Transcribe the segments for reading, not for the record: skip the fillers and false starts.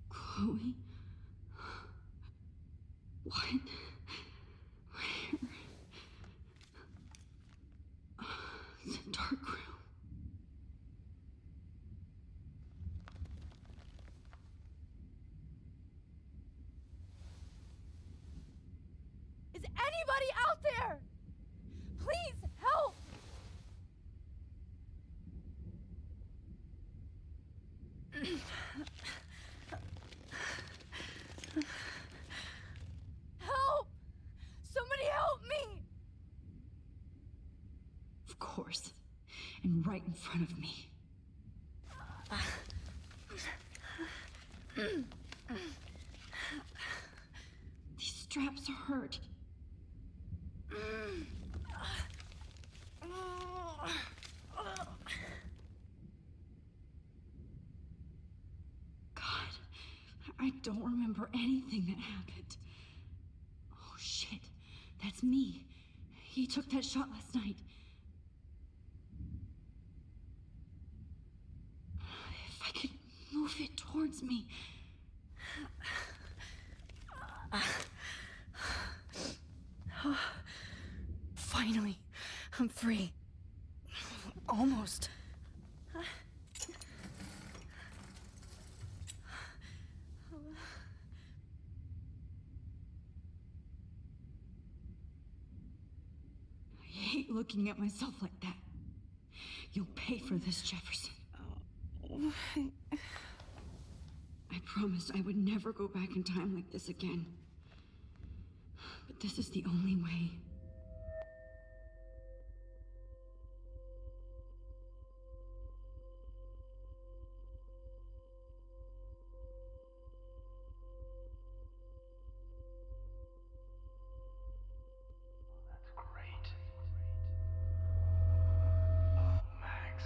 Chloe? What? Where? It's a dark room. Is anybody out there? Please help! Help! Somebody help me! Of course. And right in front of me. These straps hurt. God, I don't remember anything that happened. Oh shit, that's me. He took that shot last night. If I could move it towards me. Finally, I'm free. Almost. I hate looking at myself like that. You'll pay for this, Jefferson. I promised I would never go back in time like this again. But this is the only way. That's great. Oh, Max.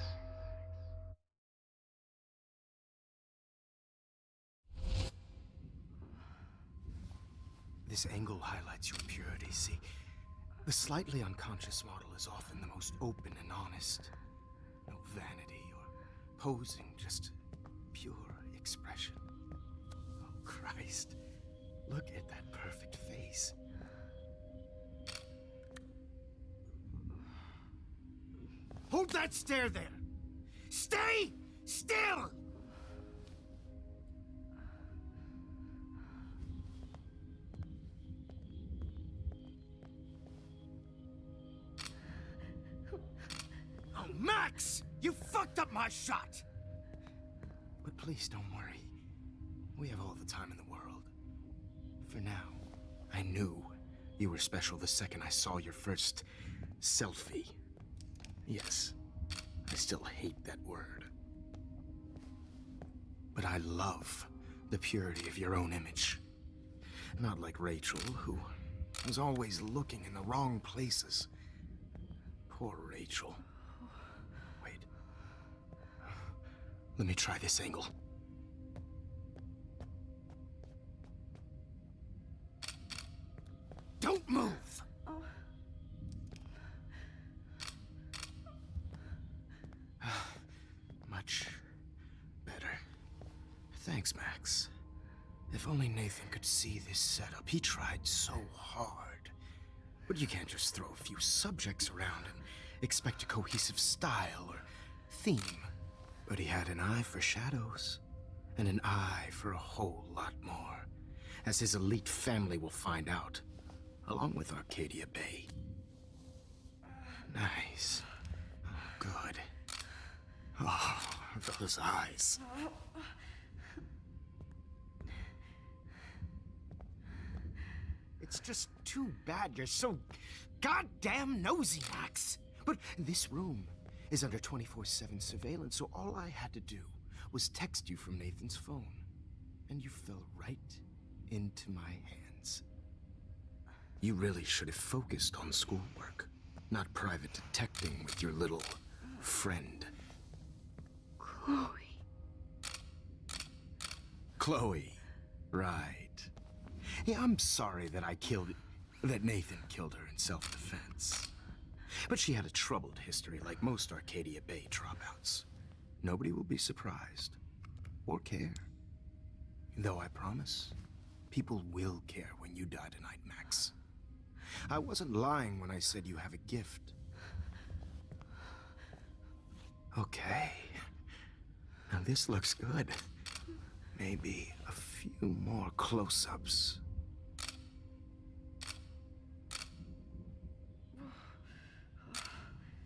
This angle highlights your purity, see? The slightly unconscious model is often the most open and honest. No vanity or posing, just pure expression. Oh, Christ. Look at that perfect face. Hold that stare there! Stay still! Oh, Max! You fucked up my shot! But please don't worry. We have all the time in the world. For now, I knew you were special the second I saw your first selfie. Yes, I still hate that word. But I love the purity of your own image. Not like Rachel, who was always looking in the wrong places. Poor Rachel. Wait. Let me try this angle. Don't move! Much better. Thanks, Max. If only Nathan could see this setup. He tried so hard. But you can't just throw a few subjects around and expect a cohesive style or theme. But he had an eye for shadows, and an eye for a whole lot more. as his elite family will find out, along with Arcadia Bay. Nice. Good. Oh, those eyes. It's just too bad you're so goddamn nosy, Max. But this room is under 24/7 surveillance, so all I had to do was text you from Nathan's phone. And you fell right into my hands. You really should have focused on schoolwork, not private detecting with your little friend. Chloe. Chloe, right. Yeah, I'm sorry that that Nathan killed her in self-defense. But she had a troubled history like most Arcadia Bay dropouts. Nobody will be surprised or care. Though I promise, people will care when you die tonight, Max. I wasn't lying when I said you have a gift. Okay. Now this looks good. Maybe a few more close-ups.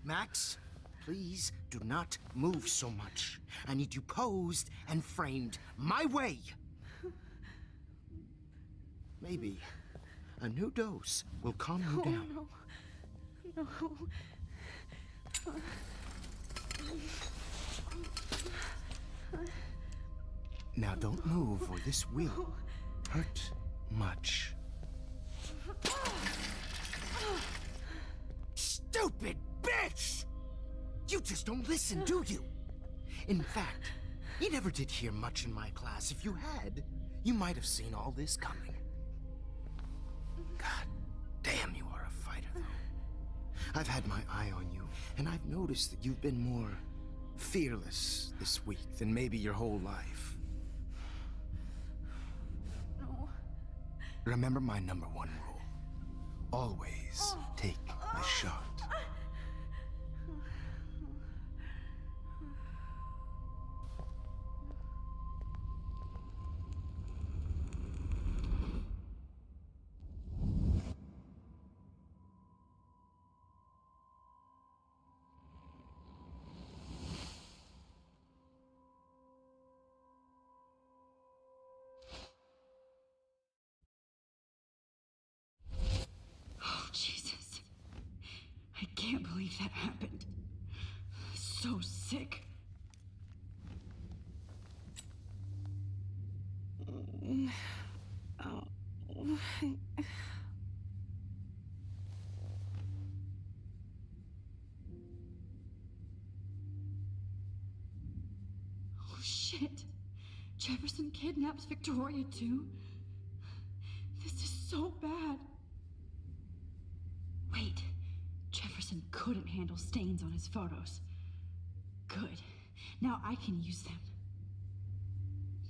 Max, please do not move so much. I need you posed and framed my way. Maybe a new dose will calm you down. No. Now don't move or this will hurt much. Stupid bitch! You just don't listen, do you? In fact, you never did hear much in my class. If you had, you might have seen all this coming. God damn, you are a fighter, though. I've had my eye on you, and I've noticed that you've been more fearless this week than maybe your whole life. No. Remember my #1 rule. Always take the shot. Oh, Jesus. I can't believe that happened. So sick. Oh, shit. Jefferson kidnaps Victoria, too? This is so bad. Wait. Jefferson couldn't handle stains on his photos. Good. Now I can use them.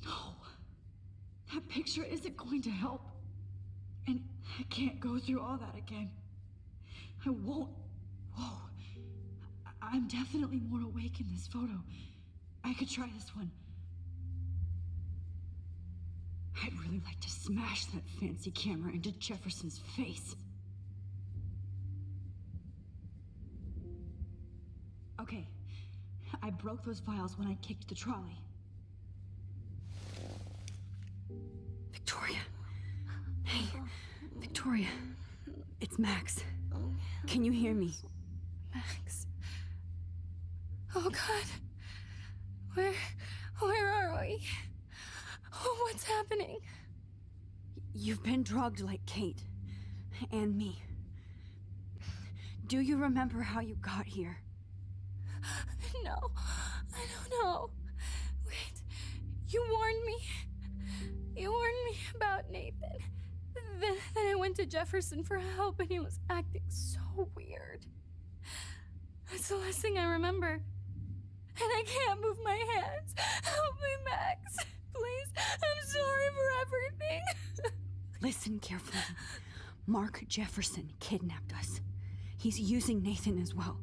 No. That picture isn't going to help. And I can't go through all that again. I won't. Whoa. I'm definitely more awake in this photo. I could try this one. I'd really like to smash that fancy camera into Jefferson's face. Okay, I broke those files when I kicked the trolley. Victoria. Hey, Victoria. It's Max. Can you hear me? Max. Oh God. Where are we? Oh, what's happening? You've been drugged like Kate. And me. Do you remember how you got here? No, I don't know. Wait, you warned me. You warned me about Nathan. Then I went to Jefferson for help and he was acting so weird. That's the last thing I remember. And I can't move my hands. Help me, Max. Please, I'm sorry for everything. Listen carefully. Mark Jefferson kidnapped us. He's using Nathan as well.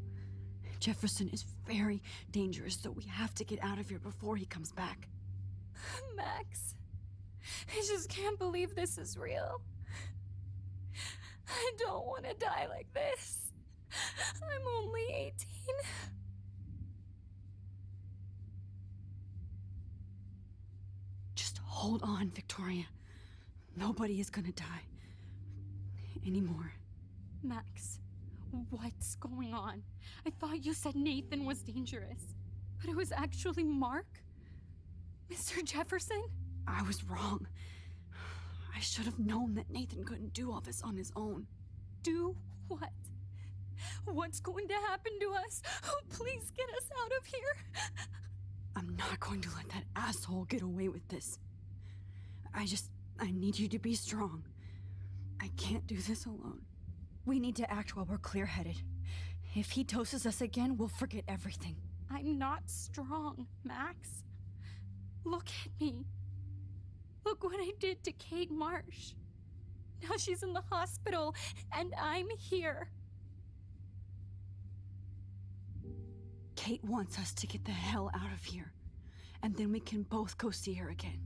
Jefferson is very dangerous, so we have to get out of here before he comes back. Max, I just can't believe this is real. I don't want to die like this. I'm only 18. Just hold on, Victoria. Nobody is gonna die. Anymore. Max, what's going on? I thought you said Nathan was dangerous, but it was actually Mark? Mr. Jefferson? I was wrong. I should have known that Nathan couldn't do all this on his own. Do what? What's going to happen to us? Oh, please get us out of here. I'm not going to let that asshole get away with this. I need you to be strong. I can't do this alone. We need to act while we're clear-headed. If he doses us again, we'll forget everything. I'm not strong, Max. Look at me. Look what I did to Kate Marsh. Now she's in the hospital, and I'm here. Kate wants us to get the hell out of here. And then we can both go see her again.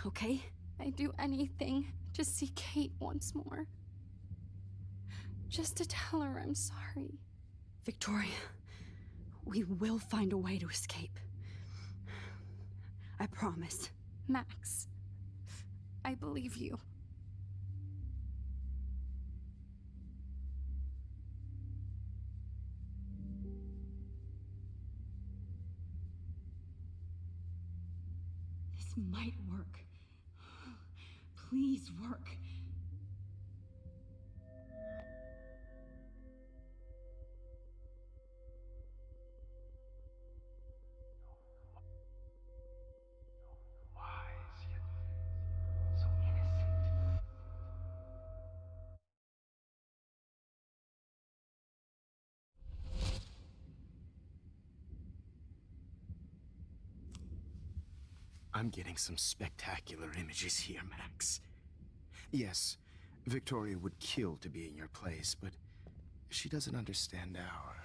Okay? I'd do anything to see Kate once more. Just to tell her I'm sorry. Victoria, we will find a way to escape. I promise. Max, I believe you. This might work. Please work. Wise yet so innocent. I'm getting some spectacular images here, Max. Yes, Victoria would kill to be in your place, but she doesn't understand our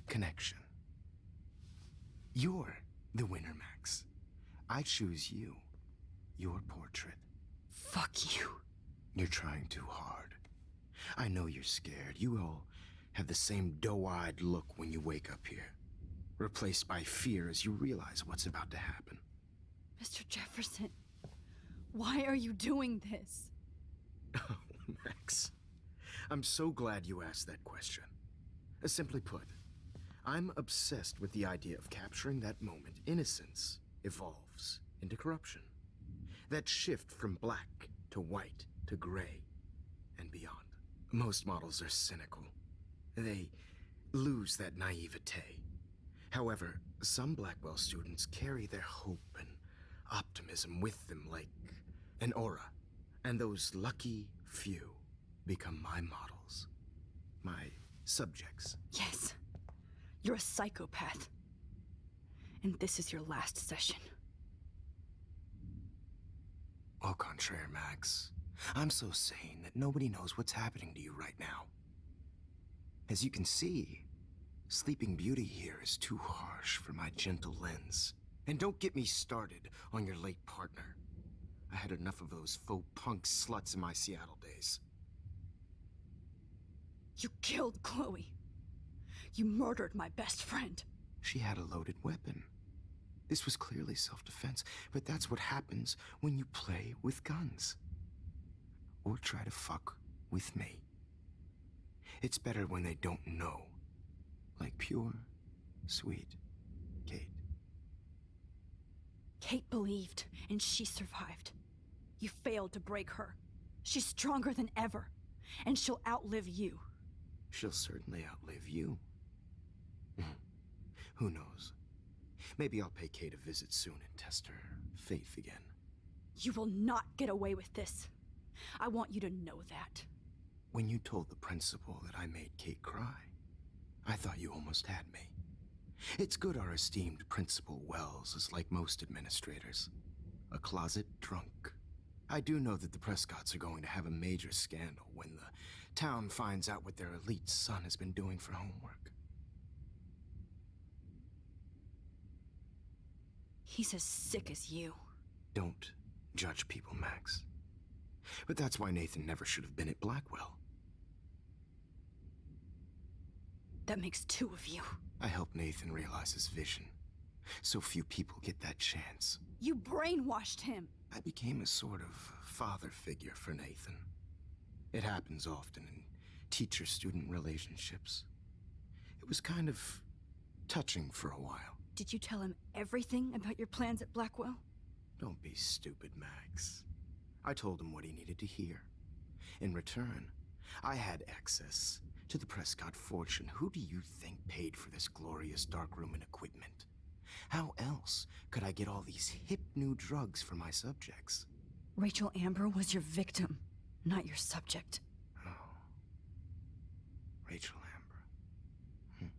connection. You're the winner, Max. I choose you. Your portrait. Fuck you. You're trying too hard. I know you're scared. You all have the same doe-eyed look when you wake up here, replaced by fear as you realize what's about to happen. Mr. Jefferson, why are you doing this? Oh, Max. I'm so glad you asked that question. Simply put, I'm obsessed with the idea of capturing that moment innocence evolves into corruption. That shift from black to white to gray and beyond. Most models are cynical. They lose that naivete. However, some Blackwell students carry their hope and optimism with them like an aura. And those lucky few become my models. My subjects. Yes. You're a psychopath. And this is your last session. Au contraire, Max. I'm so sane that nobody knows what's happening to you right now. As you can see, Sleeping Beauty here is too harsh for my gentle lens. And don't get me started on your late partner. I had enough of those faux punk sluts in my Seattle days. You killed Chloe. You murdered my best friend. She had a loaded weapon. This was clearly self-defense, but that's what happens when you play with guns. Or try to fuck with me. It's better when they don't know. Like pure, sweet Kate. Kate believed, and she survived. You failed to break her. She's stronger than ever, and she'll outlive you. She'll certainly outlive you. Who knows? Maybe I'll pay Kate a visit soon and test her faith again. You will not get away with this. I want you to know that. When you told the principal that I made Kate cry, I thought you almost had me. It's good our esteemed Principal Wells is like most administrators. A closet drunk. I do know that the Prescotts are going to have a major scandal when the town finds out what their elite son has been doing for homework. He's as sick as you. Don't judge people, Max. But that's why Nathan never should have been at Blackwell. That makes two of you. I helped Nathan realize his vision. So few people get that chance. You brainwashed him. I became a sort of father figure for Nathan. It happens often in teacher-student relationships. It was kind of touching for a while. Did you tell him everything about your plans at Blackwell? Don't be stupid, Max. I told him what he needed to hear. In return, I had access to the Prescott fortune. Who do you think paid for this glorious darkroom and equipment? How else could I get all these hip new drugs for my subjects? Rachel Amber was your victim, not your subject. Oh. Rachel Amber.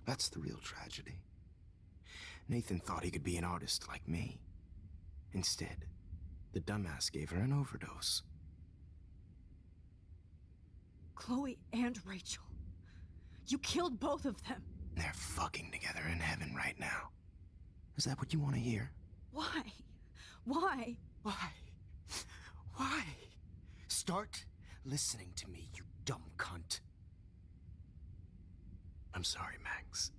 That's the real tragedy. Nathan thought he could be an artist like me. Instead, the dumbass gave her an overdose. Chloe and Rachel. You killed both of them. They're fucking together in heaven right now. Is that what you want to hear? Why? Why? Why? Why? Start listening to me, you dumb cunt. I'm sorry, Max.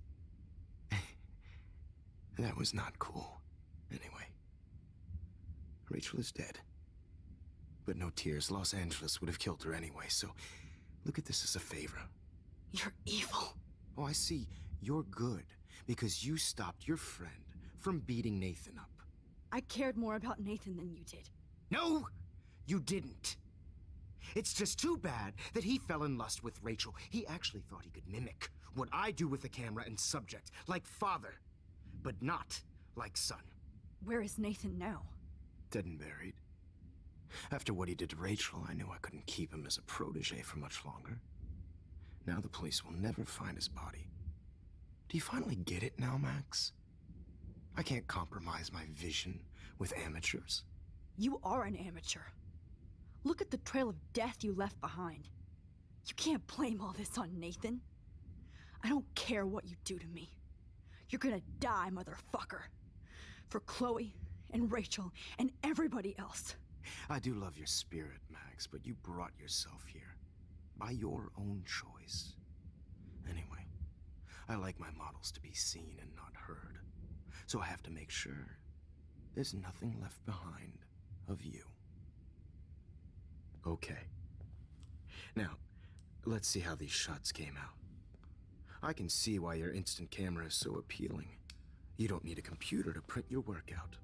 That was not cool. Anyway, Rachel is dead. But no tears. Los Angeles would have killed her anyway, so look at this as a favor. You're evil. Oh, I see. You're good because you stopped your friend from beating Nathan up. I cared more about Nathan than you did. No, you didn't. It's just too bad that he fell in lust with Rachel. He actually thought he could mimic what I do with the camera and subject, like father, but not like son. Where is Nathan now? Dead and buried. After what he did to Rachel, I knew I couldn't keep him as a protege for much longer. Now the police will never find his body. Do you finally get it now, Max? I can't compromise my vision with amateurs. You are an amateur. Look at the trail of death you left behind. You can't blame all this on Nathan. I don't care what you do to me. You're gonna die, motherfucker. For Chloe and Rachel and everybody else. I do love your spirit, Max, but you brought yourself here. By your own choice. Anyway, I like my models to be seen and not heard. So I have to make sure there's nothing left behind of you. Okay. Now, let's see how these shots came out. I can see why your instant camera is so appealing. You don't need a computer to print your work out.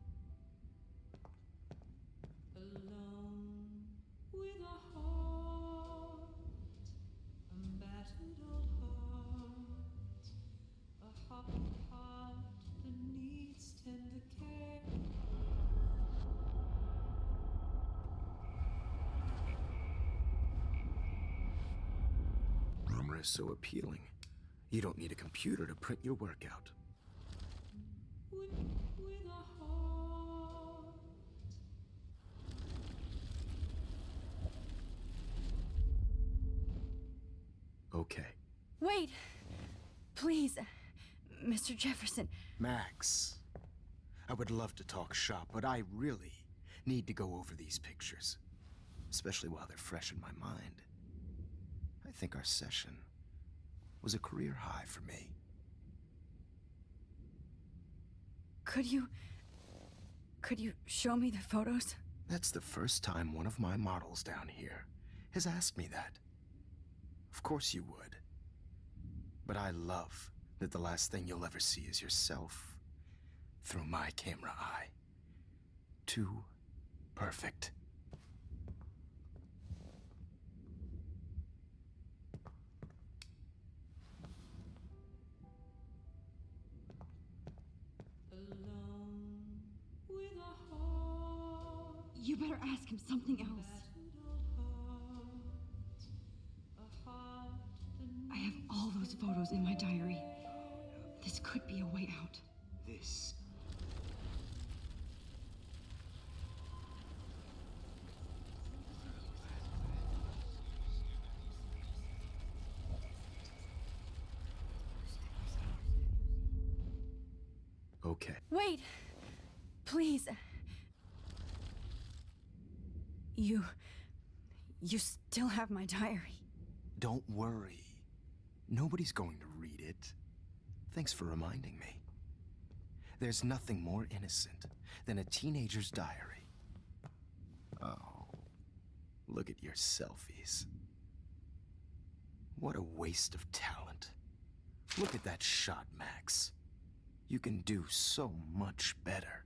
So appealing. You don't need a computer to print your work out. Okay. Wait! Please, Mr. Jefferson. Max, I would love to talk shop, but I really need to go over these pictures. Especially while they're fresh in my mind. I think our session was a career high for me. Could you show me the photos? That's the first time one of my models down here has asked me that. Of course you would. But I love that the last thing you'll ever see is yourself through my camera eye. Too perfect. You better ask him something else. I have all those photos in my diary. This could be a way out. This. Okay. Wait! Please. You still have my diary. Don't worry. Nobody's going to read it. Thanks for reminding me. There's nothing more innocent than a teenager's diary. Oh, look at your selfies. What a waste of talent. Look at that shot, Max. You can do so much better.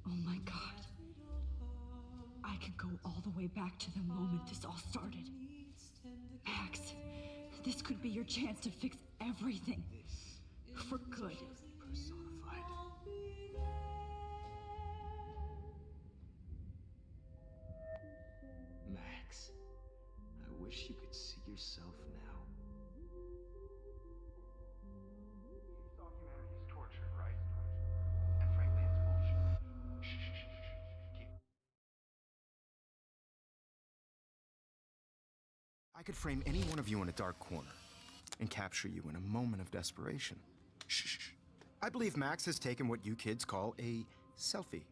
Oh my God. I can go all the way back to the moment this all started. Max, this could be your chance to fix everything. For good. Personified. Max, I wish you could see yourself now. You saw humanity's torture, right? And frankly, it's bullshit. Shh. Keep. I could frame any one of you in a dark corner and capture you in a moment of desperation. Shh. I believe Max has taken what you kids call a selfie.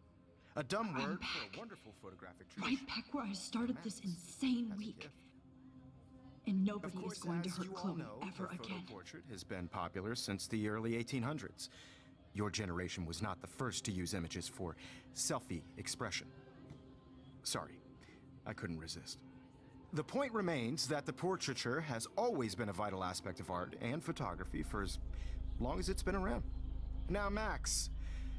A dumb word for a wonderful photographic tradition. Right back where I started this insane As a week. gift. And Of nobody course, is going to as hurt you all Chloe know, ever the photo again. portrait has been popular since the early 1800s. Your generation was not the first to use images for selfie expression. Sorry, I couldn't resist. The point remains that the portraiture has always been a vital aspect of art and photography for as long as it's been around. Now, Max,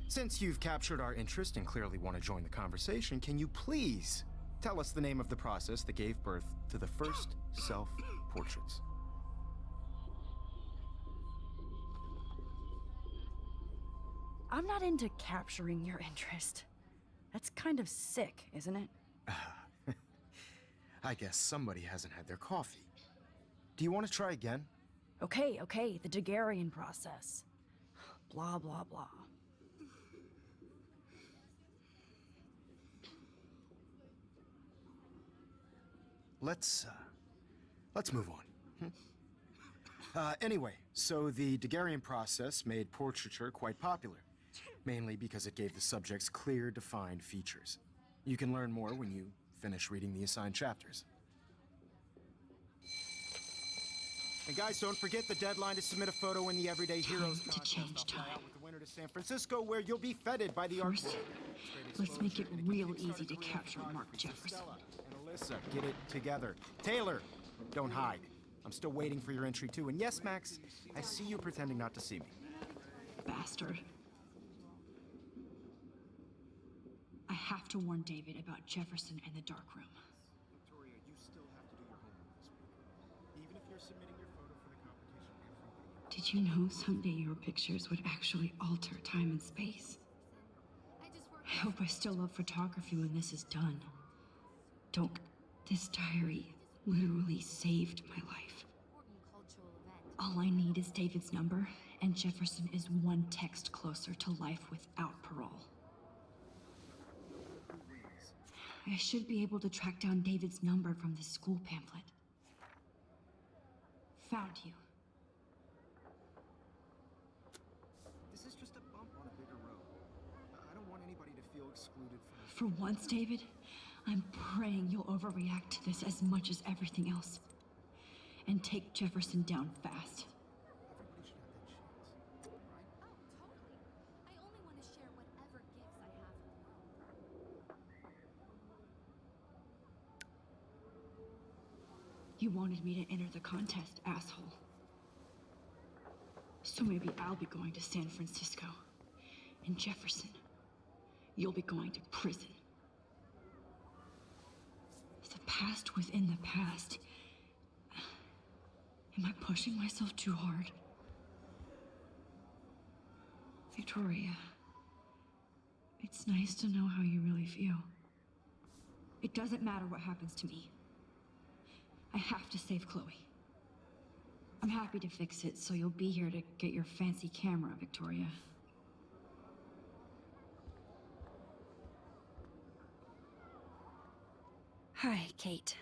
since you've captured our interest and clearly want to join the conversation, can you please tell us the name of the process that gave birth to the first self-portraits? I'm not into capturing your interest. That's kind of sick, isn't it? I guess somebody hasn't had their coffee. Do you want to try again? Okay, the Daguerrean process. Blah, blah, blah. Let's move on. Anyway, so the Daguerrean process made portraiture quite popular, mainly because it gave the subjects clear, defined features. You can learn more when you finish reading the assigned chapters. And guys, don't forget the deadline to submit a photo in the Everyday Heroes to contest. change I'll fly time. out with the winner to San Francisco, where you'll be feted by the art. First, let's make it real easy to capture Mark Jefferson. And Alyssa, get it together. Taylor, don't hide. I'm still waiting for your entry too. And yes, Max, I see you pretending not to see me. Bastard. I have to warn David about Jefferson and the dark room. Victoria, you still have to do your homework this week. Even if you're submitting your photo for the competition, everybody... Did you know someday your pictures would actually alter time and space? I hope I still love photography when this is done. Don't. This diary literally saved my life. All I need is David's number, and Jefferson is one text closer to life without parole. I should be able to track down David's number from the school pamphlet. Found you. This is just a bump on a bigger road. I don't want anybody to feel excluded from... For once, David, I'm praying you'll overreact to this as much as everything else. And take Jefferson down fast. Everybody should have that chance, right? Oh, totally. I only want to share whatever gifts I have in the world. You wanted me to enter the contest, asshole. So maybe I'll be going to San Francisco. And Jefferson, you'll be going to prison. The past within the past. Am I pushing myself too hard? Victoria, it's nice to know how you really feel. It doesn't matter what happens to me. I have to save Chloe. I'm happy to fix it, so you'll be here to get your fancy camera, Victoria. Hi, Kate.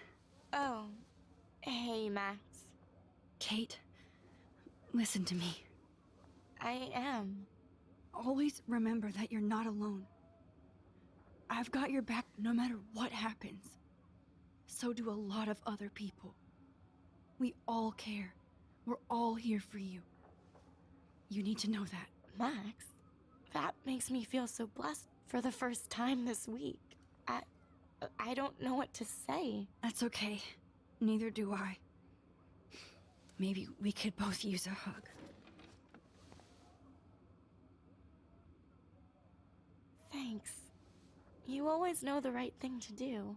Oh, hey, Max. Kate, listen to me. I am. Always remember that you're not alone. I've got your back no matter what happens. So do a lot of other people. We all care. We're all here for you. You need to know that. Max, that makes me feel so blessed for the first time this week. I don't know what to say. That's okay. Neither do I. Maybe we could both use a hug. Thanks. You always know the right thing to do.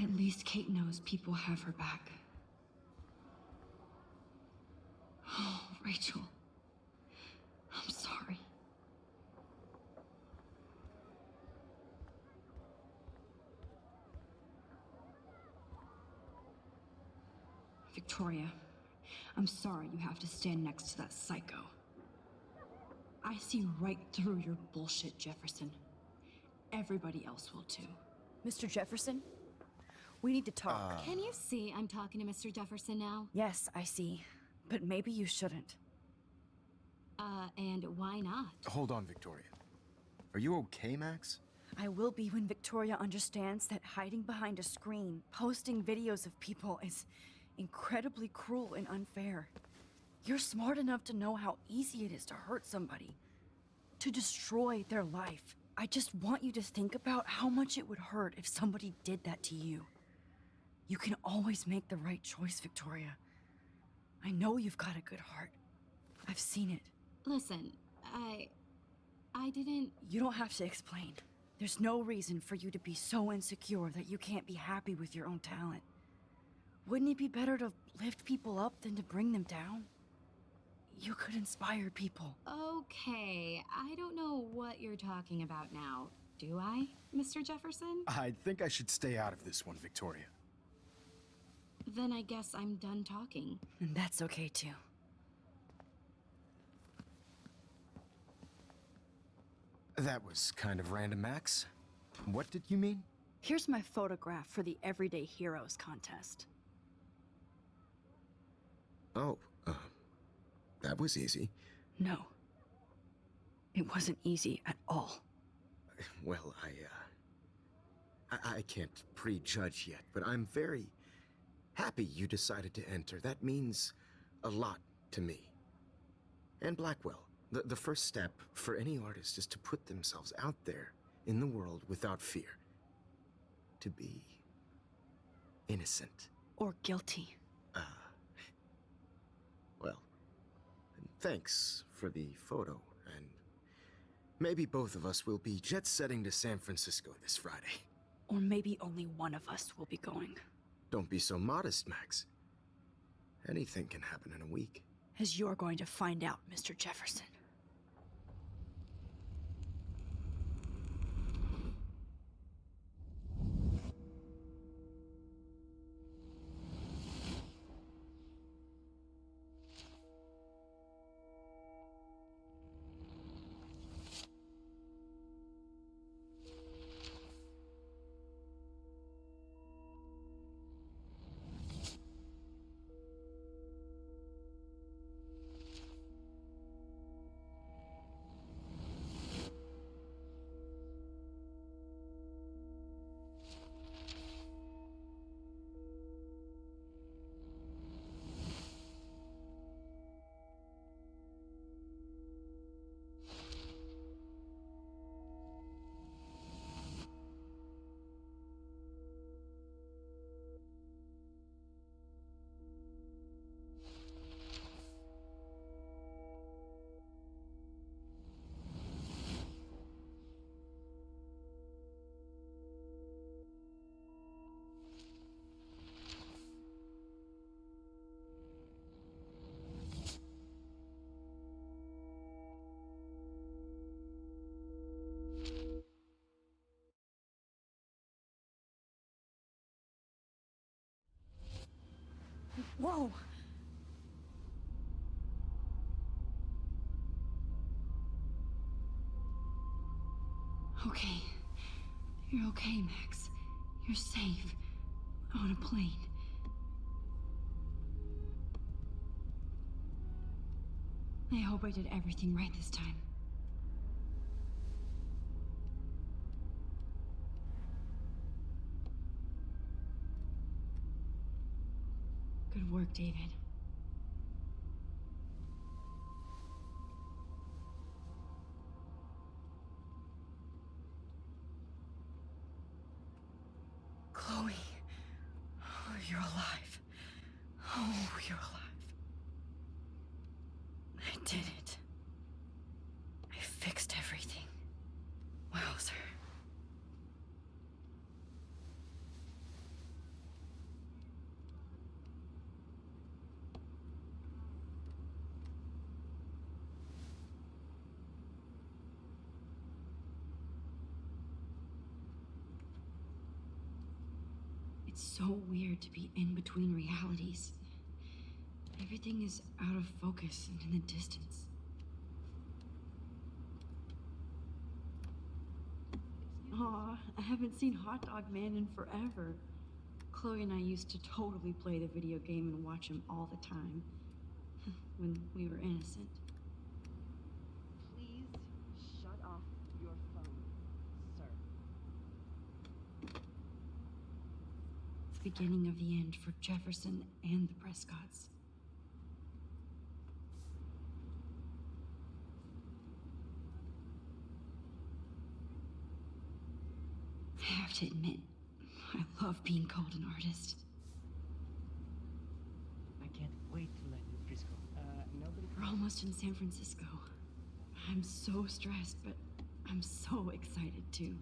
At least Kate knows people have her back. Oh, Rachel. I'm sorry. Victoria, I'm sorry you have to stand next to that psycho. I see right through your bullshit, Jefferson. Everybody else will too. Mr. Jefferson? We need to talk. Can you see I'm talking to Mr. Jefferson now? Yes, I see. But maybe you shouldn't. And why not? Hold on, Victoria. Are you okay, Max? I will be when Victoria understands that hiding behind a screen, posting videos of people is incredibly cruel and unfair. You're smart enough to know how easy it is to hurt somebody, to destroy their life. I just want you to think about how much it would hurt if somebody did that to you. You can always make the right choice, Victoria. I know you've got a good heart. I've seen it. Listen, I didn't... You don't have to explain. There's no reason for you to be so insecure that you can't be happy with your own talent. Wouldn't it be better to lift people up than to bring them down? You could inspire people. Okay, I don't know what you're talking about now. Do I, Mr. Jefferson? I think I should stay out of this one, Victoria. Then I guess I'm done talking. And that's okay too. That was kind of random, Max. What did you mean? Here's my photograph for the Everyday Heroes contest. Oh, that was easy. No. It wasn't easy at all. Well, I can't prejudge yet, but I'm very happy you decided to enter. That means a lot to me. And Blackwell. The first step for any artist is to put themselves out there in the world without fear. To be innocent. Or guilty. Well, thanks for the photo, and maybe both of us will be jet-setting to San Francisco this Friday. Or maybe only one of us will be going. Don't be so modest, Max. Anything can happen in a week. As you're going to find out, Mr. Jefferson. Whoa! Okay. You're okay, Max. You're safe. On a plane. I hope I did everything right this time. Good work, David. Chloe. Oh, you're alive. Oh, you're alive. I did it. I fixed everything. Wowzer. It's so weird to be in between realities. Everything is out of focus and in the distance. Aw, I haven't seen Hot Dog Man in forever. Chloe and I used to totally play the video game and watch him all the time. When we were innocent. Please shut off your phone, sir. Beginning of the end for Jefferson and the Prescotts. I have to admit, I love being called an artist. I can't wait to land in Frisco. Nobody. We're almost in San Francisco. I'm so stressed, but I'm so excited too.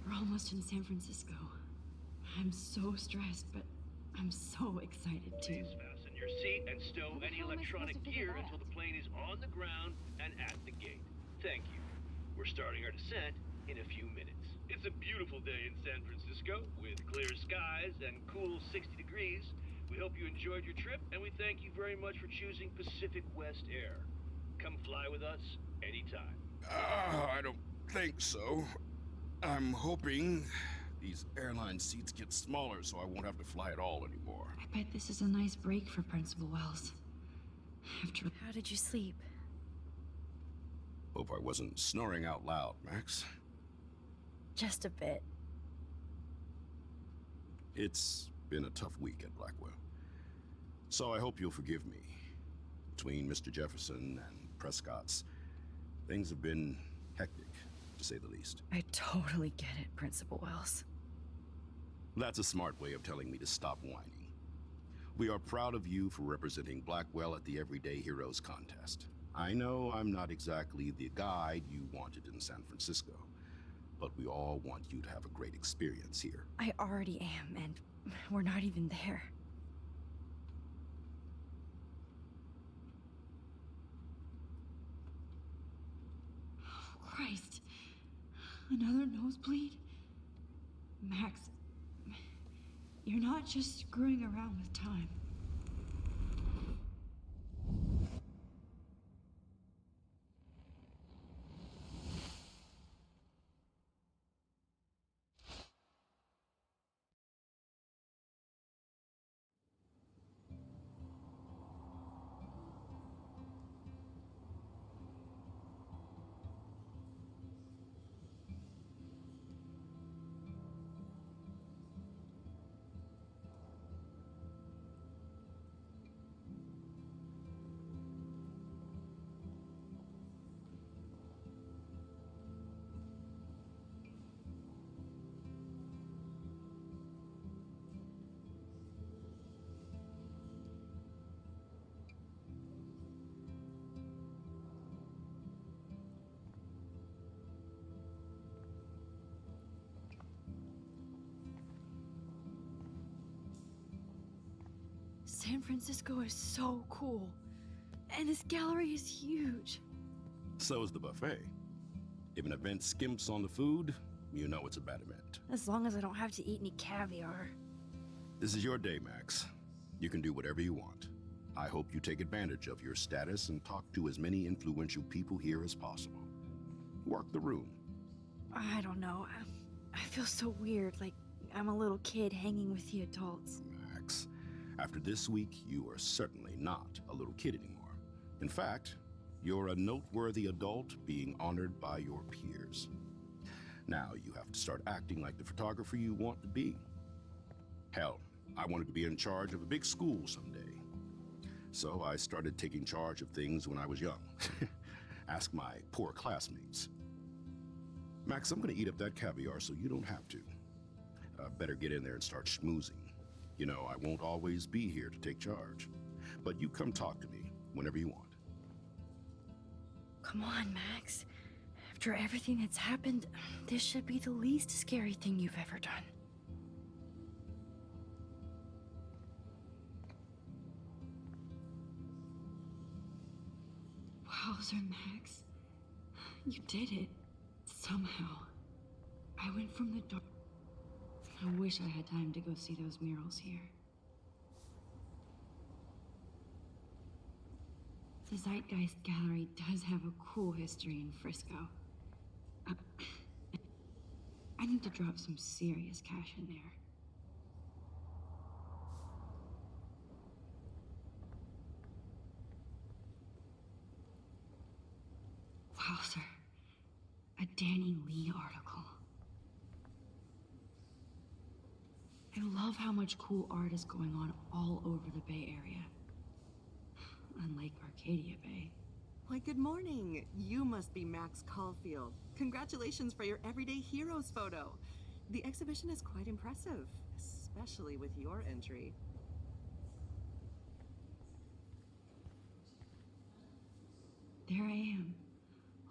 We're almost in San Francisco. I'm so stressed, but I'm so excited too. Please fasten your seat and stow How the any hell am I electronic supposed to figure gear that until out? the plane is on the ground and at the gate. Thank you. We're starting our descent in a few minutes. It's a beautiful day in San Francisco with clear skies and cool 60 degrees. We hope you enjoyed your trip, and we thank you very much for choosing Pacific West Air. Come fly with us anytime. I don't think so. I'm hoping these airline seats get smaller so I won't have to fly at all anymore. I bet this is a nice break for Principal Wells. After How did you sleep? Hope I wasn't snoring out loud, Max. Just a bit. It's been a tough week at Blackwell. So I hope you'll forgive me. Between Mr. Jefferson and Prescott's, things have been hectic, to say the least. I totally get it, Principal Wells. That's a smart way of telling me to stop whining. We are proud of you for representing Blackwell at the Everyday Heroes contest. I know I'm not exactly the guide you wanted in San Francisco, but we all want you to have a great experience here. I already am, and we're not even there. Oh, Christ. Another nosebleed? Max, you're not just screwing around with time. San Francisco is so cool. And this gallery is huge. So is the buffet. If an event skimps on the food, you know it's a bad event. As long as I don't have to eat any caviar. This is your day, Max. You can do whatever you want. I hope you take advantage of your status and talk to as many influential people here as possible. Work the room. I don't know. I feel so weird, like I'm a little kid hanging with the adults. Max, after this week, you are certainly not a little kid anymore. In fact, you're a noteworthy adult being honored by your peers. Now you have to start acting like the photographer you want to be. Hell, I wanted to be in charge of a big school someday. So I started taking charge of things when I was young. Ask my poor classmates. Max, I'm gonna eat up that caviar so you don't have to. Better get in there and start schmoozing. You know, I won't always be here to take charge. But you come talk to me whenever you want. Come on, Max. After everything that's happened, this should be the least scary thing you've ever done. Wowzer, Max. You did it. Somehow. I went from the dark. I wish I had time to go see those murals here. The Zeitgeist Gallery does have a cool history in Frisco. I need to drop some serious cash in there. Wowzer. A Danny Lee article. I love how much cool art is going on all over the Bay Area. Unlike Arcadia Bay. Why, good morning. You must be Max Caulfield. Congratulations for your Everyday Heroes photo. The exhibition is quite impressive, especially with your entry. There I am,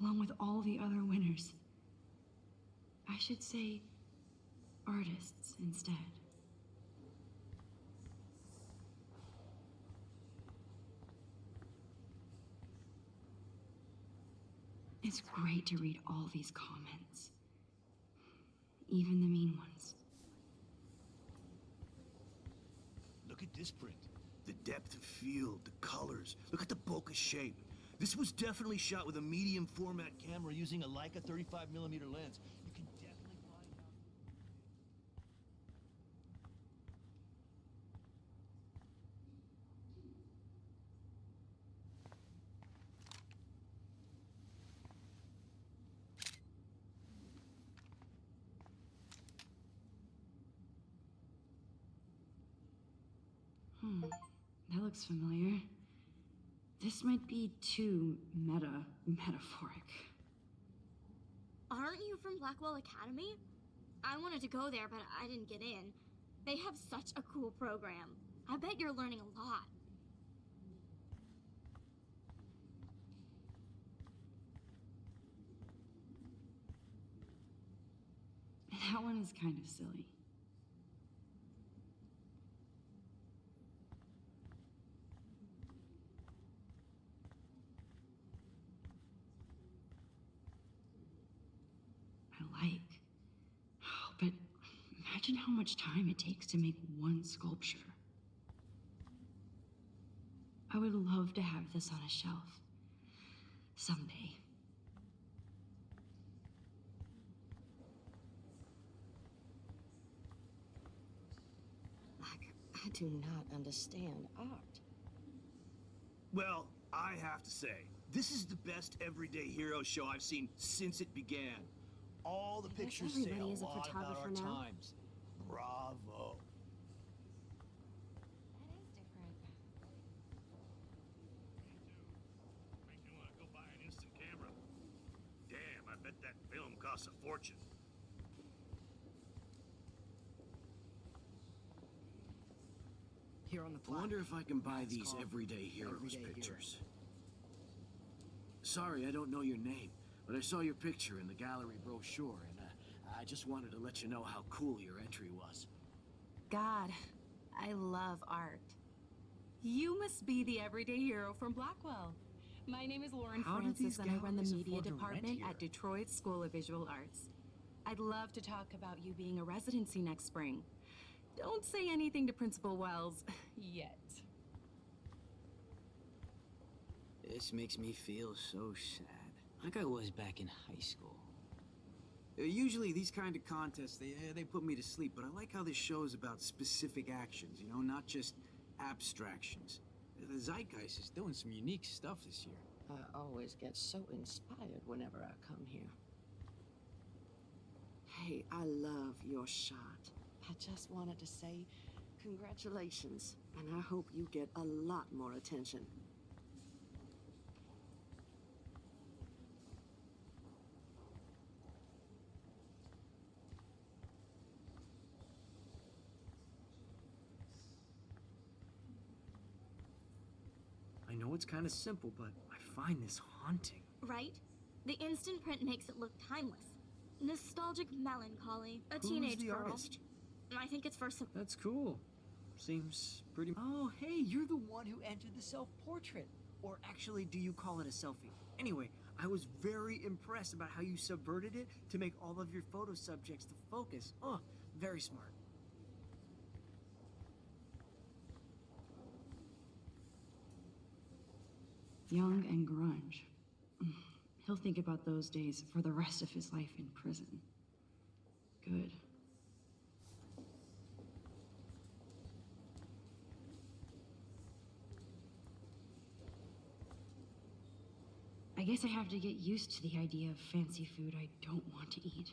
along with all the other winners. I should say artists instead. It's great to read all these comments, even the mean ones. Look at this print. The depth of field, the colors. Look at the bokeh shape. This was definitely shot with a medium format camera using a Leica 35mm lens. You can definitely find out. That looks familiar. This might be too metaphoric. Aren't you from Blackwell Academy? I wanted to go there, but I didn't get in. They have such a cool program. I bet you're learning a lot. That one is kind of silly. But imagine how much time it takes to make one sculpture. I would love to have this on a shelf. Someday. I do not understand art. Well, I have to say, this is the best Everyday Hero show I've seen since it began. All the pictures say a everybody is a lot about our photographer now. times. Bravo. That is different. Make me want to go buy an instant camera. Damn, I bet that film costs a fortune. Here on the I plaque. wonder if I can buy Max these Caulfield. Everyday Heroes Everyday pictures. Sorry, I don't know your name, but I saw your picture in the gallery brochure, and I just wanted to let you know how cool your entry was. God, I love art. You must be the everyday hero from Blackwell. My name is Lauren How did Francis, these and I run the galleries media afford to rent department here? at Detroit School of Visual Arts. I'd love to talk about you being a residency next spring. Don't say anything to Principal Wells yet. This makes me feel so sad. Like I was back in high school. Usually these kind of contests, they put me to sleep, but I like how this show is about specific actions, you know, not just abstractions. The Zeitgeist is doing some unique stuff this year. I always get so inspired whenever I come here. Hey, I love your shot. I just wanted to say congratulations, and I hope you get a lot more attention. I know it's kind of simple, but I find this haunting. Right? The instant print makes it look timeless. Nostalgic melancholy. A teenage the girl. artist? I think it's for some. That's cool. Seems pretty... Oh, hey, you're the one who entered the self-portrait. Or actually, do you call it a selfie? Anyway, I was very impressed about how you subverted it to make all of your photo subjects the focus. Oh, very smart. Young and grunge. He'll think about those days for the rest of his life in prison. Good. I guess I have to get used to the idea of fancy food I don't want to eat.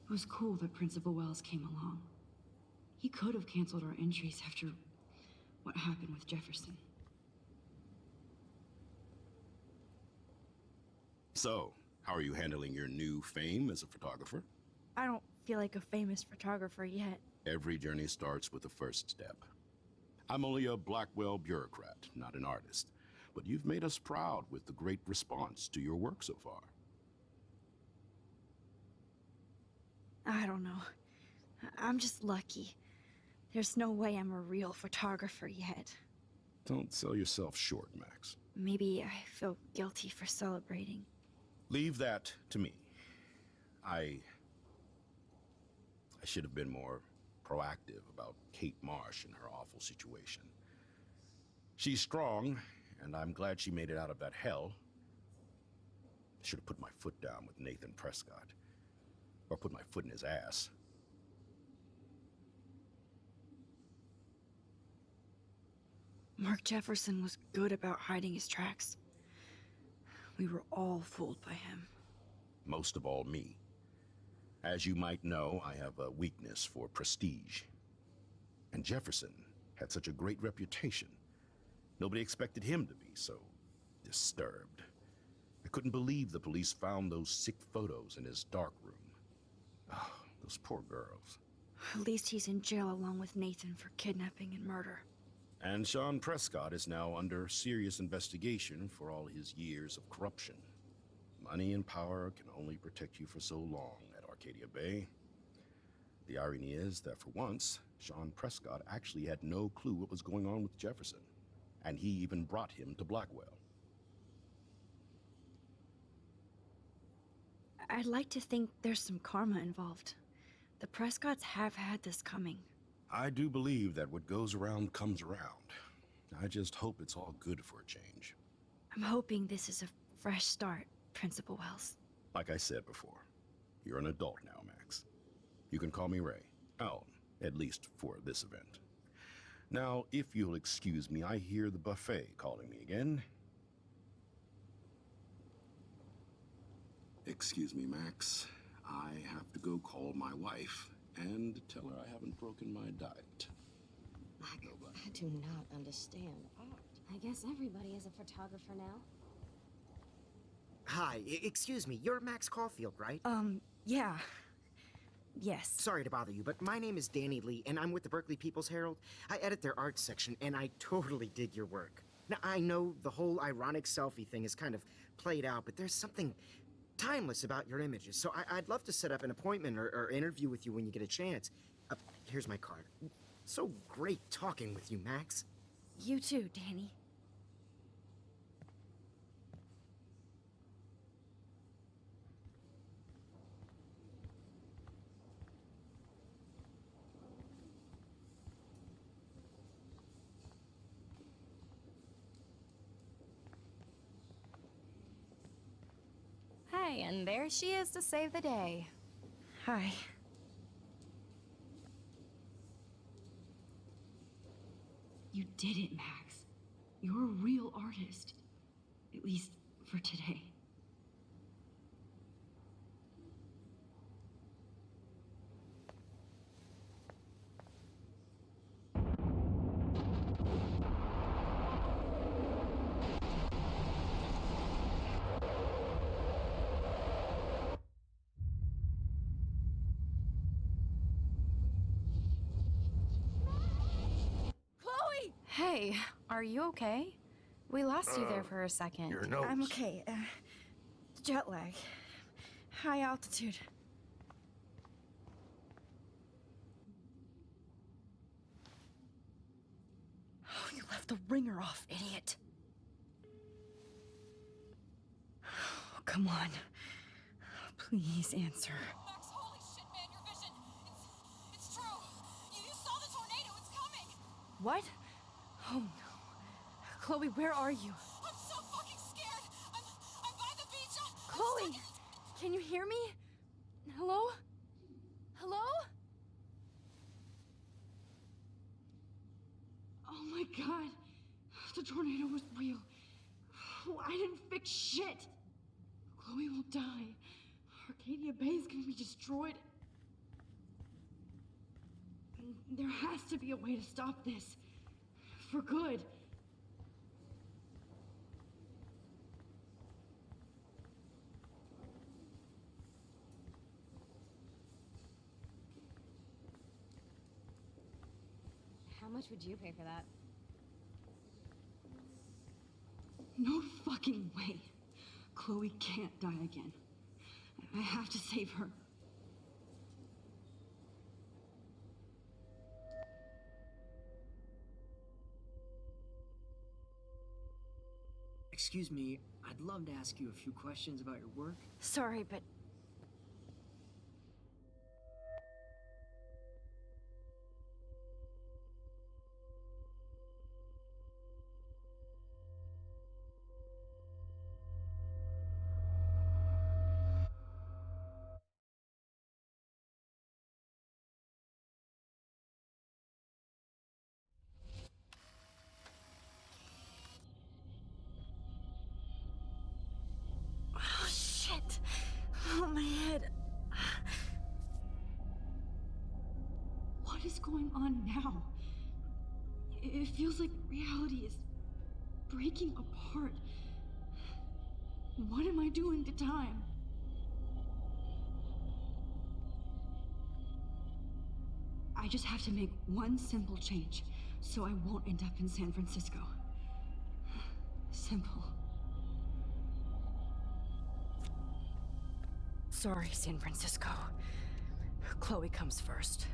It was cool that Principal Wells came along. He could have canceled our entries after what happened with Jefferson. So, how are you handling your new fame as a photographer? I don't feel like a famous photographer yet. Every journey starts with the first step. I'm only a Blackwell bureaucrat, not an artist, but you've made us proud with the great response to your work so far. I don't know. I'm just lucky. There's no way I'm a real photographer yet. Don't sell yourself short, Max. Maybe I feel guilty for celebrating. Leave that to me. I should have been more proactive about Kate Marsh and her awful situation. She's strong, and I'm glad she made it out of that hell. I should have put my foot down with Nathan Prescott. Or put my foot in his ass. Mark Jefferson was good about hiding his tracks. We were all fooled by him. Most of all, me. As you might know, I have a weakness for prestige. And Jefferson had such a great reputation. Nobody expected him to be so disturbed. I couldn't believe the police found those sick photos in his dark room. Oh, those poor girls. At least he's in jail along with Nathan for kidnapping and murder. And Sean Prescott is now under serious investigation for all his years of corruption. Money and power can only protect you for so long at Arcadia Bay. The irony is that for once, Sean Prescott actually had no clue what was going on with Jefferson. And he even brought him to Blackwell. I'd like to think there's some karma involved. The Prescotts have had this coming. I do believe that what goes around comes around. I just hope it's all good for a change. I'm hoping this is a fresh start, Principal Wells. Like I said before, you're an adult now, Max. You can call me Ray. Oh, at least for this event. Now, if you'll excuse me, I hear the buffet calling me again. Excuse me, Max. I have to go call my wife and tell her I haven't broken my diet. I do not understand art. I guess everybody is a photographer now. Hi, excuse me, you're Max Caulfield, right? Yeah. Yes. Sorry to bother you, but my name is Danny Lee, and I'm with the Berkeley People's Herald. I edit their art section, and I totally dig your work. Now, I know the whole ironic selfie thing is kind of played out, but there's something timeless about your images. So I'd love to set up an appointment or interview with you when you get a chance. Here's my card. So great talking with you, Max. You too, Danny. Hey, and there she is to save the day. Hi. You did it, Max. You're a real artist. At least for today. Hey, are you okay? We lost you there for a second. Your notes. I'm okay. Jet lag. High altitude. Oh, you left the ringer off, idiot. Oh, come on. Please answer. Max, holy shit, man, your vision. It's true. You saw the tornado. It's coming. What? Oh no. Chloe, where are you? I'm so fucking scared. I'm by the beach. Chloe, can you hear me? Hello? Hello? Oh my god. The tornado was real. Oh, I didn't fix shit. Chloe will die. Arcadia Bay is gonna be destroyed. There has to be a way to stop this. For good. How much would you pay for that? No fucking way. Chloe can't die again. I have to save her. Excuse me, I'd love to ask you a few questions about your work. Sorry, but oh shit. Oh, my head. What is going on now? It feels like reality is breaking apart. What am I doing to time? I just have to make one simple change, so I won't end up in San Francisco. Simple. Sorry, San Francisco. Chloe comes first.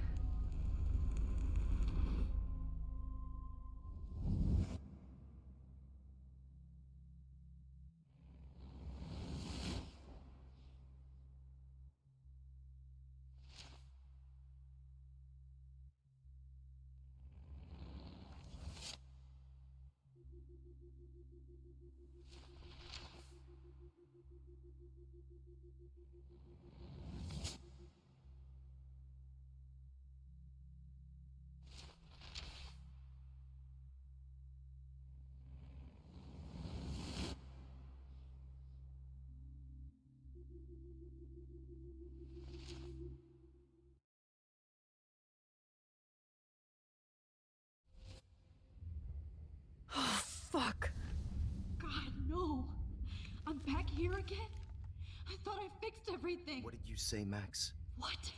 Oh, fuck. God, no. I'm back here again? I thought I fixed everything. What did you say, Max? What?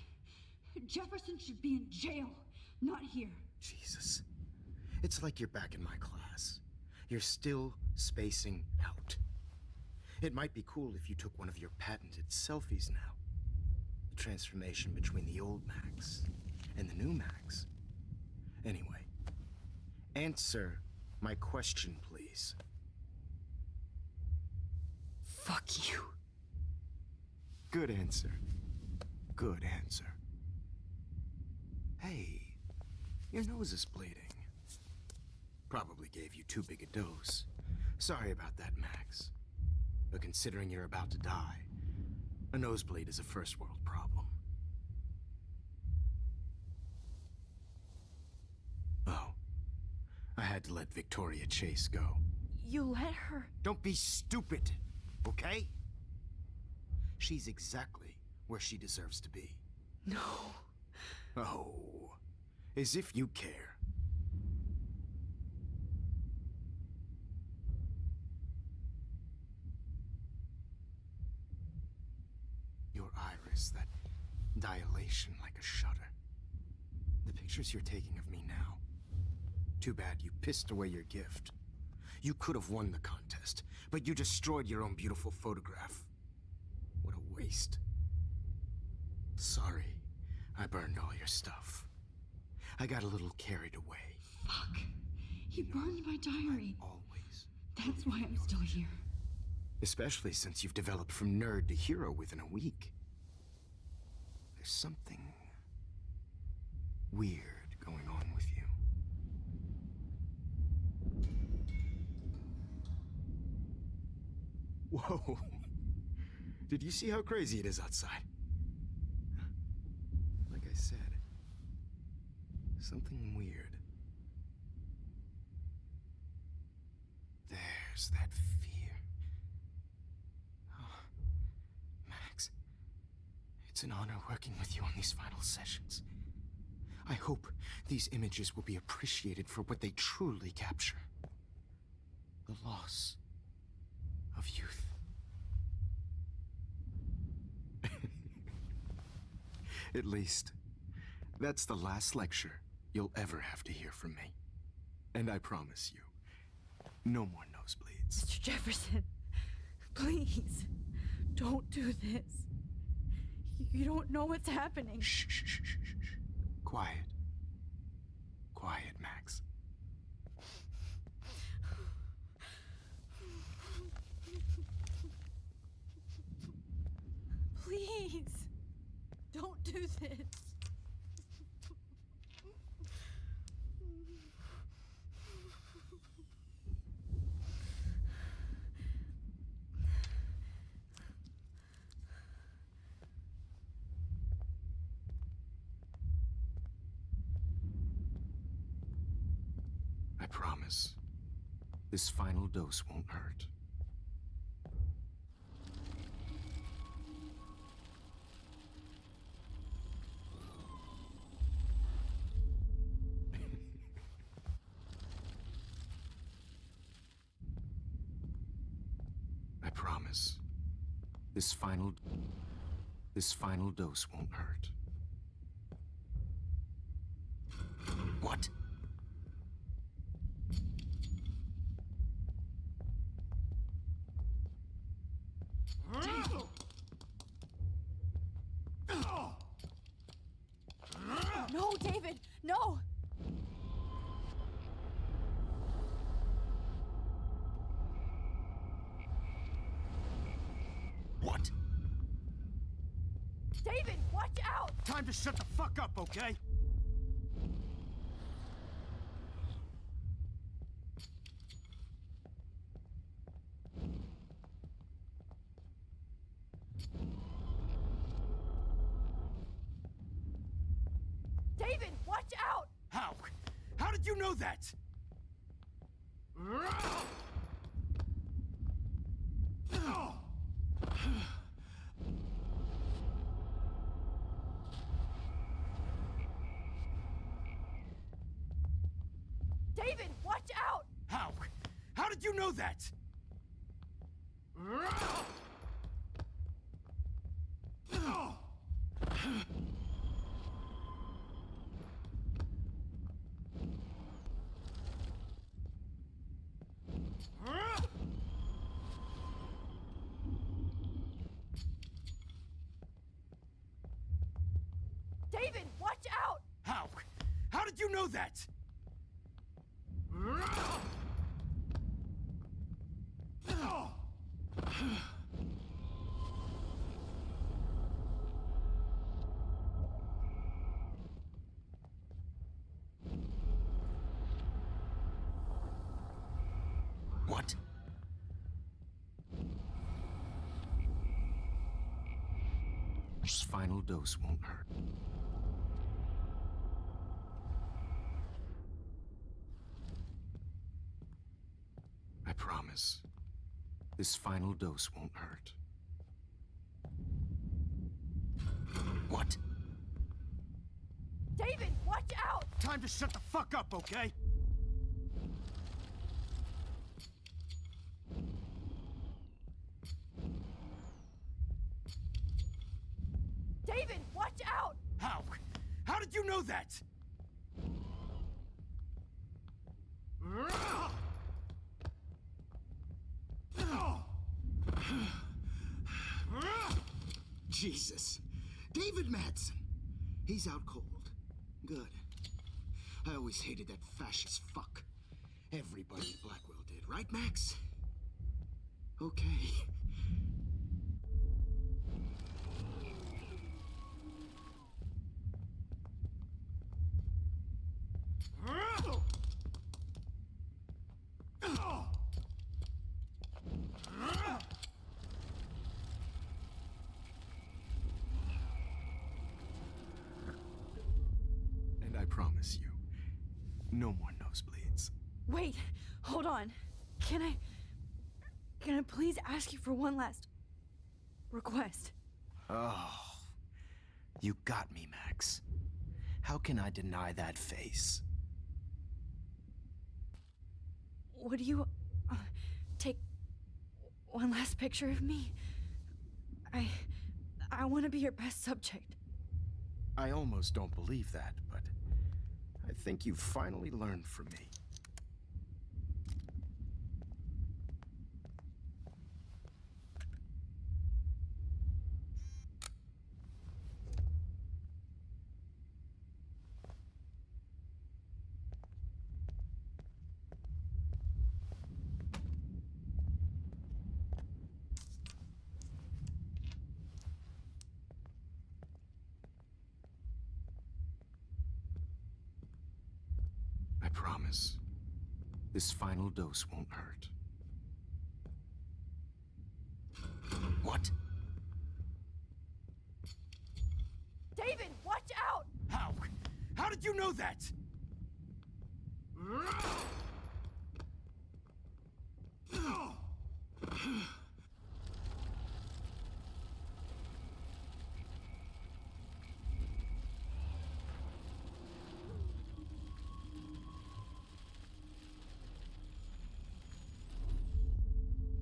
Jefferson should be in jail, not here. Jesus. It's like you're back in my class. You're still spacing out. It might be cool if you took one of your patented selfies now. The transformation between the old Max and the new Max. Anyway, answer my question, please. Fuck you. Good answer. Good answer. Hey, your nose is bleeding. Probably gave you too big a dose. Sorry about that, Max. But considering you're about to die, a nosebleed is a first world problem. Oh, I had to let Victoria Chase go. You let her? Don't be stupid, okay? She's exactly where she deserves to be. No. Oh, as if you care. Your iris, that dilation like a shutter. The pictures you're taking of me now. Too bad you pissed away your gift. You could have won the contest, but you destroyed your own beautiful photograph. What a waste. Sorry, I burned all your stuff. I got a little carried away. Fuck. He burned my diary. Always. That's why I'm still here. Especially since you've developed from nerd to hero within a week. There's something weird going on with you. Whoa. Did you see how crazy it is outside? Like I said, something weird. There's that fear. Oh, Max, it's an honor working with you on these final sessions. I hope these images will be appreciated for what they truly capture. The loss of youth. At least, that's the last lecture you'll ever have to hear from me. And I promise you, no more nosebleeds. Mr. Jefferson, please, don't do this. You don't know what's happening. Shh, shh, shh, shh, shh. Quiet. Quiet, Max. Please, don't do this. I promise, this final dose won't hurt. I promise, this final dose won't hurt. What? No, David, no! What? David, watch out! Time to shut the fuck up, okay? David, watch out! How? How did you know that? David, watch out! How? How did you know that? David, watch out! How? How did you know that? What? This final dose won't hurt. I promise. This final dose won't hurt. What? David, watch out! Time to shut the fuck up, okay? David, watch out! How? How did you know that? Jesus. David Madsen. He's out cold. Good. I always hated that fascist fuck. Everybody in Blackwell did, right, Max? Okay. And I promise you, no more nosebleeds. Wait, hold on. Can I please ask you for one last request? Oh, you got me, Max. How can I deny that face? Would you take one last picture of me? I want to be your best subject. I almost don't believe that, but I think you've finally learned from me. I promise. This final dose won't hurt. What? David, watch out! How? How did you know that?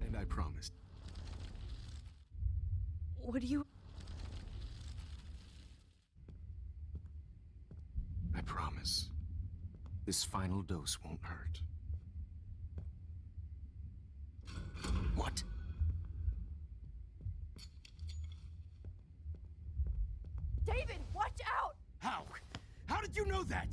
And I promised. Would you... I promise. This final dose won't hurt. What? David, watch out! How? How did you know that?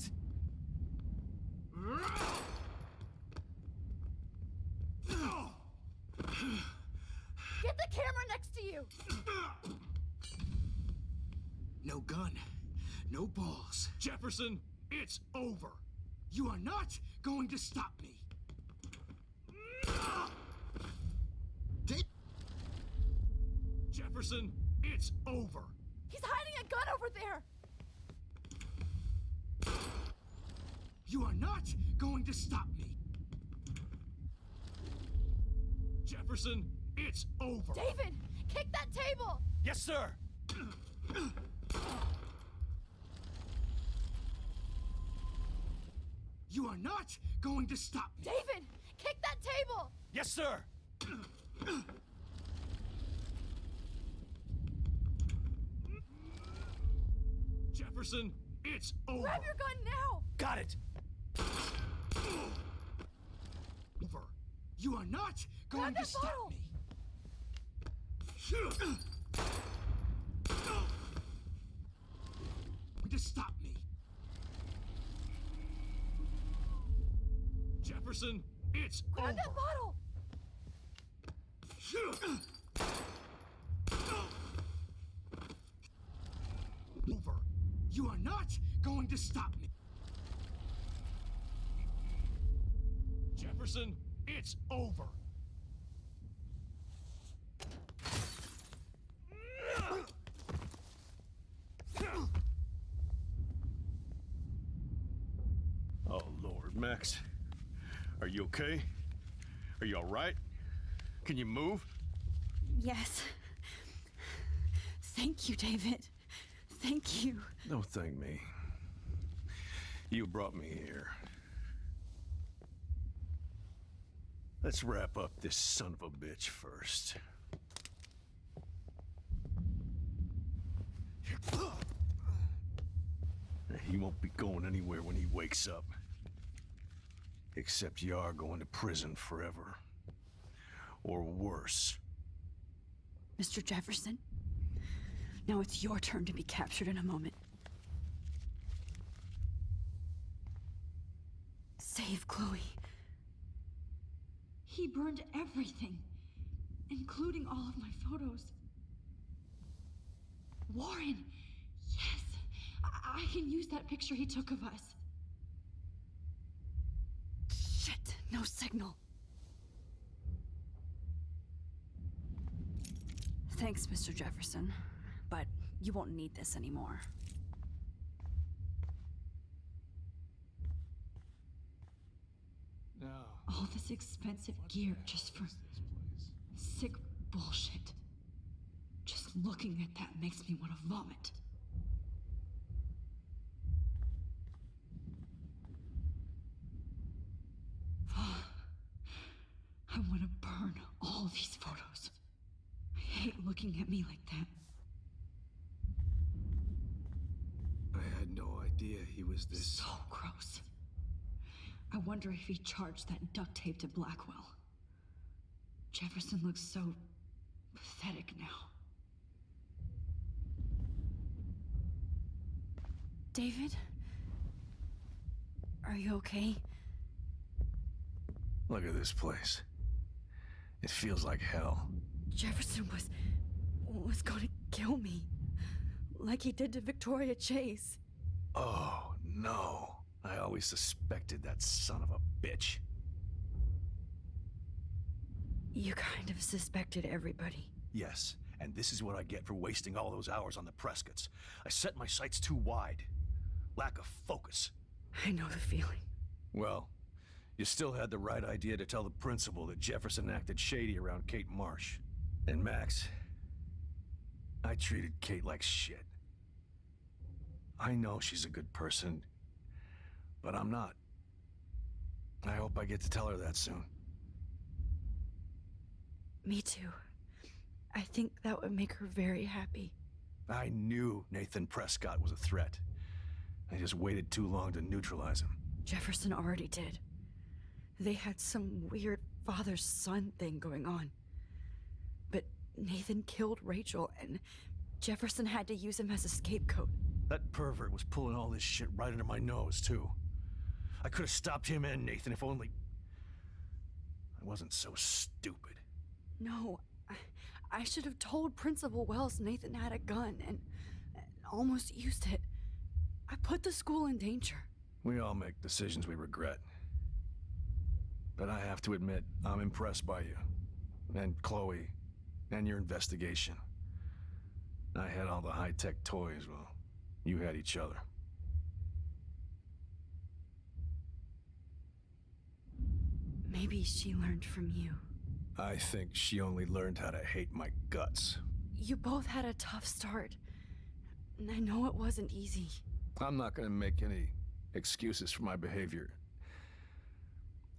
Get the camera next to you! No gun. No balls. Jefferson, it's over. You are not going to stop me. Jefferson, it's over. He's hiding a gun over there! You are not going to stop me. Jefferson, it's over. David, kick that table! Yes, sir. You are not going to stop me. David, kick that table! Yes, sir. Jefferson, it's over. Grab your gun now! Got it. Over. You are not going to stop bottle. me. to stop me. Jefferson, it's Grab over. that bottle! Over. You are not going to stop me. Jefferson, it's over. Oh, Lord, Max. Are you okay? Are you all right? Can you move? Yes. Thank you, David. Thank you. Don't thank me. You brought me here. Let's wrap up this son of a bitch first. He won't be going anywhere when he wakes up. Except you are going to prison forever. Or worse. Mr. Jefferson, now it's your turn to be captured in a moment. Save Chloe. He burned everything, including all of my photos. Warren, yes, I can use that picture he took of us. Shit, no signal. Thanks, Mr. Jefferson, but you won't need this anymore. No. All this expensive gear just for sick bullshit. Just looking at that makes me want to vomit. I want to burn all these photos. I hate looking at me like that. I had no idea he was this. So gross. I wonder if he charged that duct tape to Blackwell. Jefferson looks so pathetic now. David? Are you okay? Look at this place. It feels like hell. Jefferson was gonna kill me. Like he did to Victoria Chase. Oh, no. I always suspected that son of a bitch. You kind of suspected everybody. Yes, and this is what I get for wasting all those hours on the Prescotts. I set my sights too wide. Lack of focus. I know the feeling. Well, you still had the right idea to tell the principal that Jefferson acted shady around Kate Marsh. And Max, I treated Kate like shit. I know she's a good person, but I'm not. I hope I get to tell her that soon. Me too. I think that would make her very happy. I knew Nathan Prescott was a threat. I just waited too long to neutralize him. Jefferson already did. They had some weird father-son thing going on. But Nathan killed Rachel, and Jefferson had to use him as a scapegoat. That pervert was pulling all this shit right under my nose, too. I could have stopped him and Nathan if only I wasn't so stupid. No, I should have told Principal Wells Nathan had a gun and almost used it. I put the school in danger. We all make decisions we regret. But I have to admit, I'm impressed by you. And Chloe. And your investigation. I had all the high-tech toys, well, you had each other. Maybe she learned from you. I think she only learned how to hate my guts. You both had a tough start. And I know it wasn't easy. I'm not gonna make any excuses for my behavior.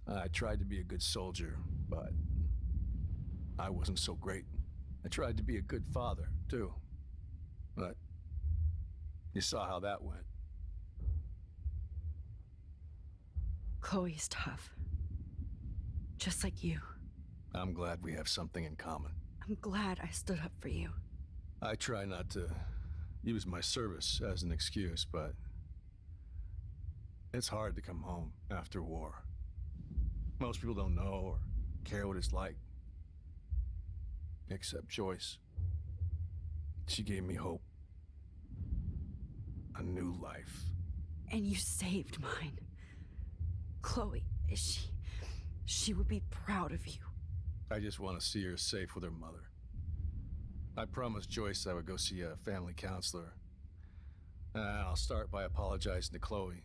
I tried to be a good soldier, but I wasn't so great. I tried to be a good father, too. But you saw how that went. Chloe's tough. Just like you. I'm glad we have something in common. I'm glad I stood up for you. I try not to use my service as an excuse, but it's hard to come home after war. Most people don't know or care what it's like. Except Joyce. She gave me hope. A new life. And you saved mine. Chloe, she would be proud of you. I just want to see her safe with her mother. I promised Joyce I would go see a family counselor. I'll start by apologizing to Chloe.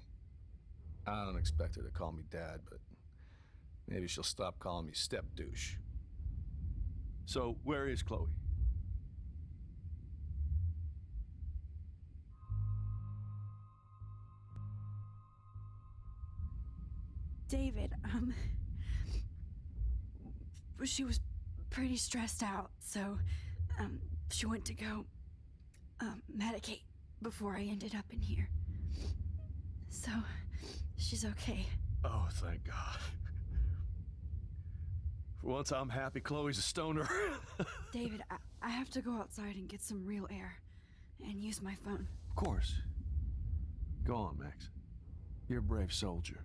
I don't expect her to call me Dad, but maybe she'll stop calling me step douche. So, where is Chloe? David, she was pretty stressed out, so, she went to go, medicate before I ended up in here. So, she's okay. Oh, thank God. For once, I'm happy Chloe's a stoner. David, I have to go outside and get some real air and use my phone. Of course. Go on, Max. You're a brave soldier.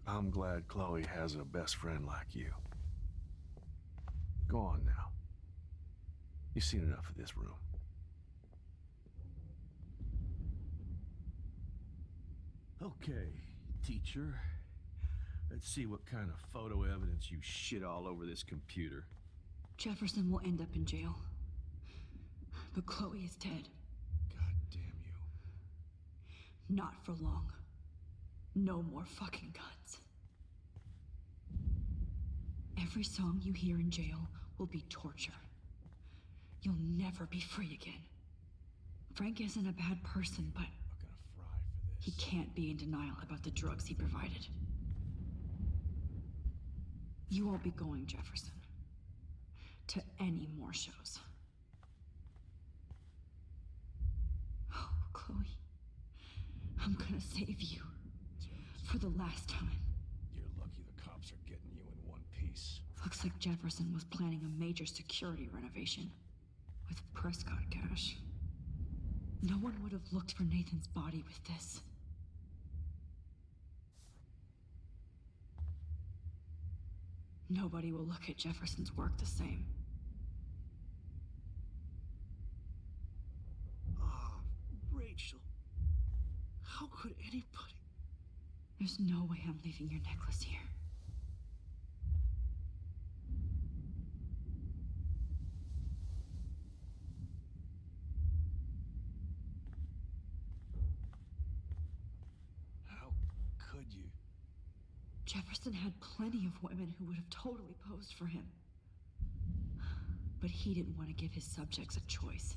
I'm glad Chloe has a best friend like you. Go on now. You've seen enough of this room. Okay, teacher. Let's see what kind of photo evidence you shit all over this computer. Jefferson will end up in jail. But Chloe is dead. God damn you. Not for long. No more fucking guns. Every song you hear in jail will be torture. You'll never be free again. Frank isn't a bad person, but he can't be in denial about the drugs he provided. You won't be going, Jefferson, to any more shows. Oh, Chloe, I'm gonna save you for the last time. You're lucky the cops are getting you in one piece. Looks like Jefferson was planning a major security renovation with Prescott cash. No one would have looked for Nathan's body with this. Nobody will look at Jefferson's work the same. Oh, Rachel. How could anybody? There's no way I'm leaving your necklace here. How could you? Jefferson had plenty of women who would have totally posed for him. But he didn't want to give his subjects a choice.